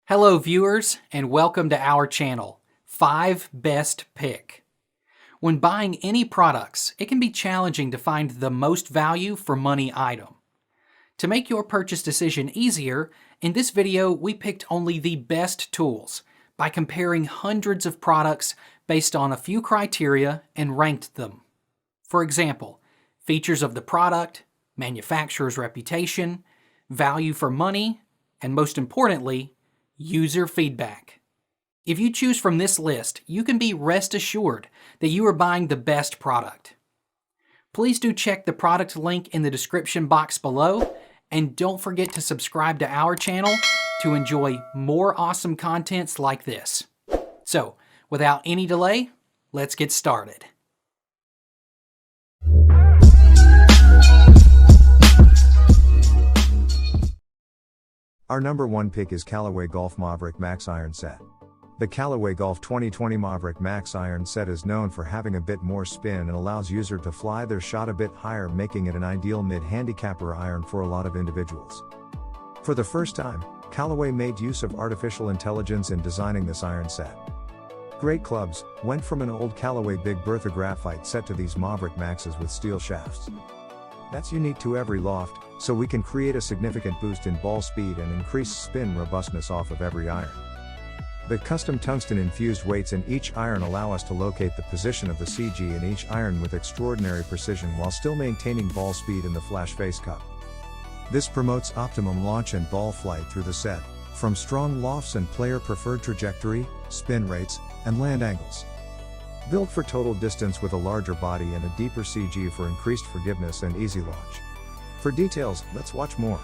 Hello viewers, and welcome to our channel, 5 Best Pick. When buying any products, it can be challenging to find the most value for money item. To make your purchase decision easier, in this video we picked only the best tools by comparing hundreds of products based on a few criteria and ranked them. For example, features of the product, manufacturer's reputation, value for money, and most importantly, user feedback. If you choose from this list, you can be rest assured that you are buying the best product. Please do check the product link in the description box below, and don't forget to subscribe to our channel to enjoy more awesome contents like this. So, without any delay, let's get started. Our number one pick is Callaway Golf Maverick Max Iron Set. The Callaway Golf 2020 Maverick Max Iron Set is known for having a bit more spin and allows user to fly their shot a bit higher, making it an ideal mid-handicapper iron for a lot of individuals. For the first time, Callaway made use of artificial intelligence in designing this iron set. Great clubs went from an old Callaway Big Bertha graphite set to these Maverick Maxes with steel shafts. That's unique to every loft, so we can create a significant boost in ball speed and increase spin robustness off of every iron. The custom tungsten-infused weights in each iron allow us to locate the position of the CG in each iron with extraordinary precision while still maintaining ball speed in the flash face cup. This promotes optimum launch and ball flight through the set, from strong lofts and player-preferred trajectory, spin rates, and land angles. Built for total distance with a larger body and a deeper CG for increased forgiveness and easy launch. For details, let's watch more.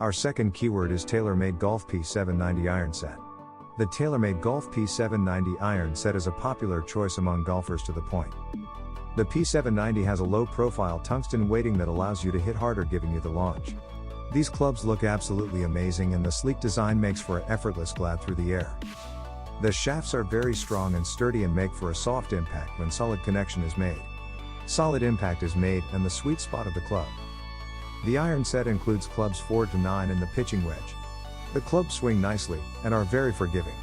Our second keyword is TaylorMade Golf P790 Iron Set. The TaylorMade Golf P790 Iron Set is a popular choice among golfers to the point. The P790 has a low-profile tungsten weighting that allows you to hit harder, giving you the launch. These clubs look absolutely amazing, and the sleek design makes for an effortless glide through the air. The shafts are very strong and sturdy and make for a soft impact when solid connection is made. Solid impact is made and the sweet spot of the club. The iron set includes clubs 4 to 9 and the pitching wedge. The clubs swing nicely and are very forgiving.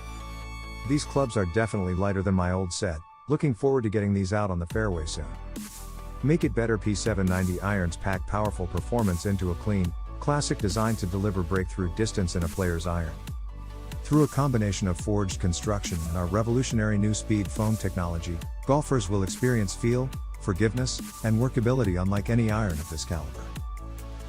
These clubs are definitely lighter than my old set, looking forward to getting these out on the fairway soon. Make it better. P790 irons pack powerful performance into a clean, classic design to deliver breakthrough distance in a player's iron. Through a combination of forged construction and our revolutionary new speed foam technology, golfers will experience feel, forgiveness, and workability unlike any iron of this caliber.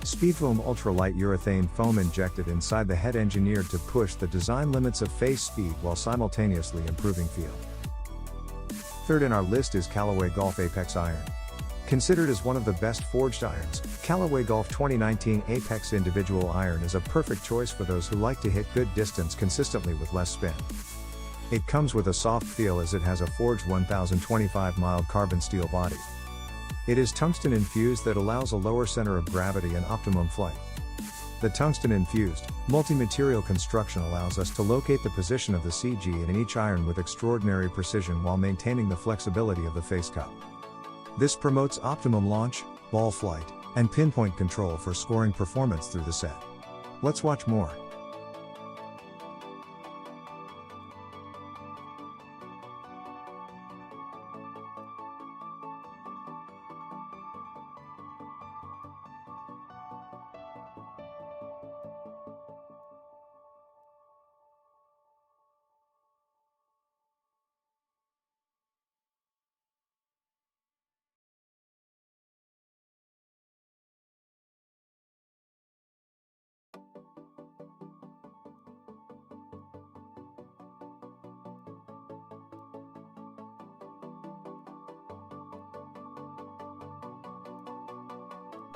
Speedfoam ultralight urethane foam injected inside the head, engineered to push the design limits of face speed while simultaneously improving feel. Third in our list is Callaway Golf Apex Iron. Considered as one of the best forged irons, Callaway Golf 2019 Apex Individual Iron is a perfect choice for those who like to hit good distance consistently with less spin. It comes with a soft feel as it has a forged 1025 mild carbon steel body. It is tungsten infused that allows a lower center of gravity and optimum flight. The tungsten-infused, multi-material construction allows us to locate the position of the CG in each iron with extraordinary precision while maintaining the flexibility of the face cup. This promotes optimum launch, ball flight, and pinpoint control for scoring performance through the set. Let's watch more.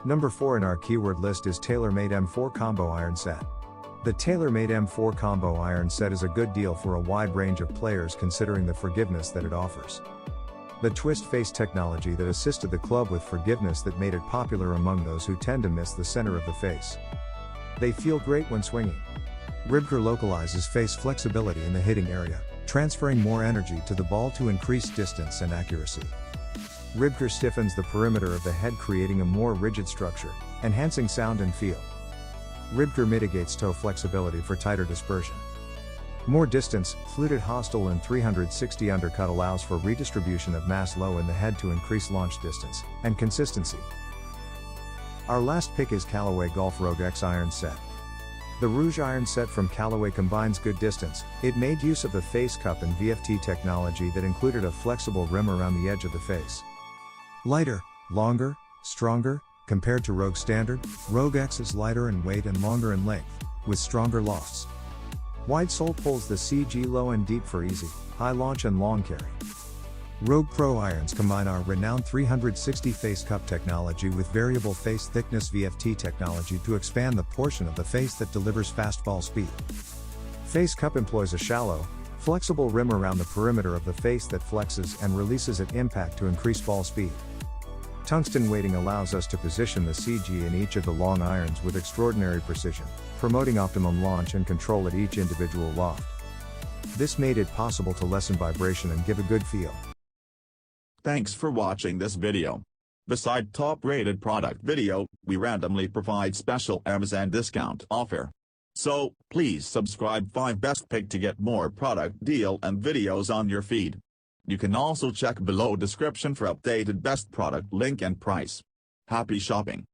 Number 4 in our keyword list is TaylorMade M4 Combo Iron Set. The TaylorMade M4 Combo Iron Set is a good deal for a wide range of players considering the forgiveness that it offers. The twist face technology that assisted the club with forgiveness that made it popular among those who tend to miss the center of the face. They feel great when swinging. Ribker localizes face flexibility in the hitting area, transferring more energy to the ball to increase distance and accuracy. Ribker stiffens the perimeter of the head, creating a more rigid structure, enhancing sound and feel. Ribker mitigates toe flexibility for tighter dispersion. More distance, fluted hostel and 360 undercut allows for redistribution of mass low in the head to increase launch distance and consistency. Our last pick is Callaway Golf Rogue X Iron Set. The Rouge Iron Set from Callaway combines good distance. It made use of the face cup and VFT technology that included a flexible rim around the edge of the face. Lighter, longer, stronger. Compared to Rogue Standard, Rogue X is lighter in weight and longer in length, with stronger lofts. Wide sole pulls the CG low and deep for easy, high launch and long carry. Rogue Pro irons combine our renowned 360 face cup technology with variable face thickness VFT technology to expand the portion of the face that delivers fast ball speed. Face cup employs a shallow, flexible rim around the perimeter of the face that flexes and releases at impact to increase ball speed. Tungsten weighting allows us to position the CG in each of the long irons with extraordinary precision, promoting optimum launch and control at each individual loft. This made it possible to lessen vibration and give a good feel. Thanks for watching this video. Beside top-rated product video, we randomly provide special Amazon discount offer. So, please subscribe 5 Best Pick to get more product deal and videos on your feed. You can also check below description for updated best product link and price. Happy shopping!